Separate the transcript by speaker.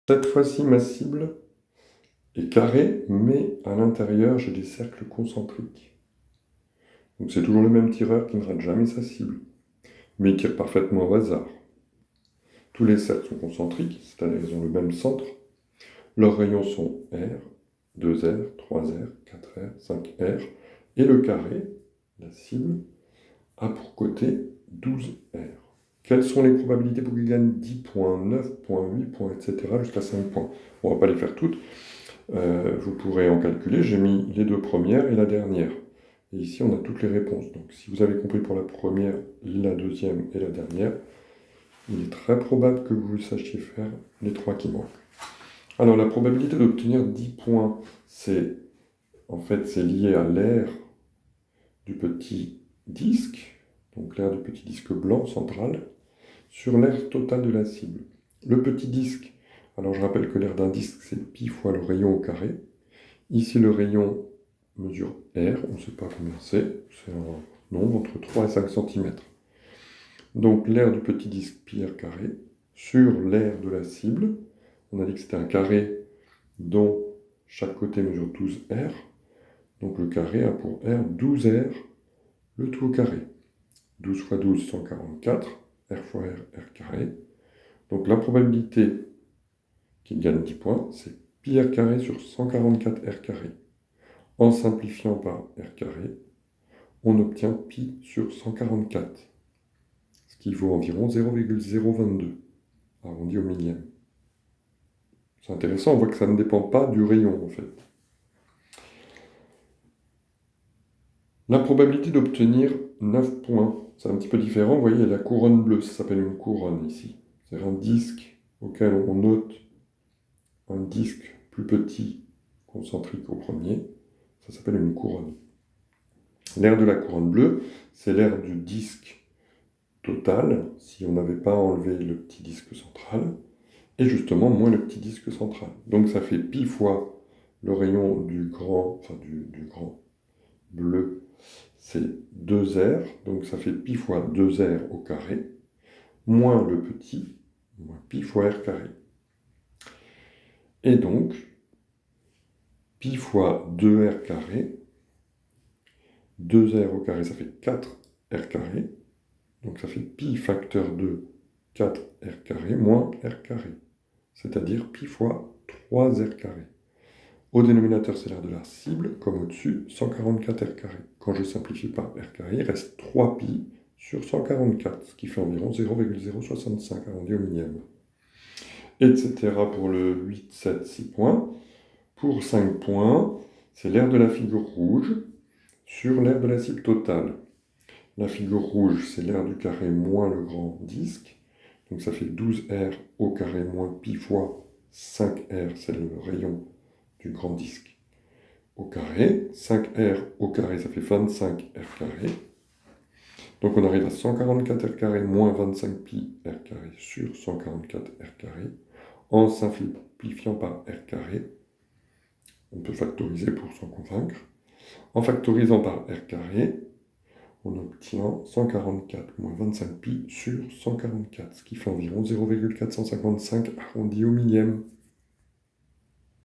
Speaker 1: Cette fois-ci, ma cible est carrée, mais à l'intérieur, j'ai des cercles concentriques. Donc c'est toujours le même tireur qui ne rate jamais sa cible, mais il tire parfaitement au hasard. Tous les cercles sont concentriques, c'est-à-dire qu'ils ont le même centre. Leurs rayons sont R, 2R, 3R, 4R, 5R, et le carré, la cible, a pour côté 12R. Quelles sont les probabilités pour qu'il gagne 10 points, 9 points, 8 points, etc. jusqu'à 5 points? On ne va pas les faire toutes. Vous pourrez en calculer. J'ai mis les deux premières et la dernière. Et ici, on a toutes les réponses. Donc, si vous avez compris pour la première, la deuxième et la dernière, il est très probable que vous sachiez faire les trois qui manquent. Alors, la probabilité d'obtenir 10 points, c'est lié à l'aire du petit disque, donc l'aire du petit disque blanc central, sur l'aire totale de la cible. Le petit disque, alors je rappelle que l'aire d'un disque, c'est pi fois le rayon au carré. Ici, le rayon mesure R, on ne sait pas combien c'est un nombre entre 3 et 5 cm. Donc l'aire du petit disque pi r carré sur l'aire de la cible, on a dit que c'était un carré dont chaque côté mesure 12 R, donc le carré a pour R 12 R, le tout au carré. 12 fois 12, 144, R fois R, R carré. Donc la probabilité qu'il gagne 10 points, c'est pi r carré sur 144 R carré. En simplifiant par R carré, on obtient pi sur 144, ce qui vaut environ 0,022, arrondi au millième. C'est intéressant, on voit que ça ne dépend pas du rayon en fait. La probabilité d'obtenir 9 points, c'est un petit peu différent. Vous voyez, la couronne bleue, ça s'appelle une couronne ici. C'est un disque auquel on note un disque plus petit concentrique au premier. Ça s'appelle une couronne. L'aire de la couronne bleue, c'est l'aire du disque total, si on n'avait pas enlevé le petit disque central, et justement moins le petit disque central. Donc ça fait pi fois le rayon du grand bleu, c'est 2R, donc ça fait pi fois 2R au carré, moins le petit, moins pi fois R carré. Et donc, pi fois 2R carré, 2R au carré, ça fait 4R carré, donc ça fait pi facteur de 4R carré moins R carré, c'est-à-dire pi fois 3R carré. Au dénominateur, c'est l'aire de la cible, comme au-dessus, 144 R carré. Quand je simplifie par R carré, il reste 3 pi sur 144, ce qui fait environ 0,065 arrondi au millième. Etc. pour le 8, 7, 6 points. Pour 5 points, c'est l'aire de la figure rouge sur l'aire de la cible totale. La figure rouge, c'est l'aire du carré moins le grand disque. Donc ça fait 12R au carré moins pi fois 5R, c'est le rayon du grand disque au carré. 5R au carré, ça fait 25R carré. Donc on arrive à 144R carré moins 25pi R carré sur 144R carré. En simplifiant par R carré, on peut factoriser pour s'en convaincre. En factorisant par R carré, on obtient 144 moins 25pi sur 144, ce qui fait environ 0,455 arrondi au millième.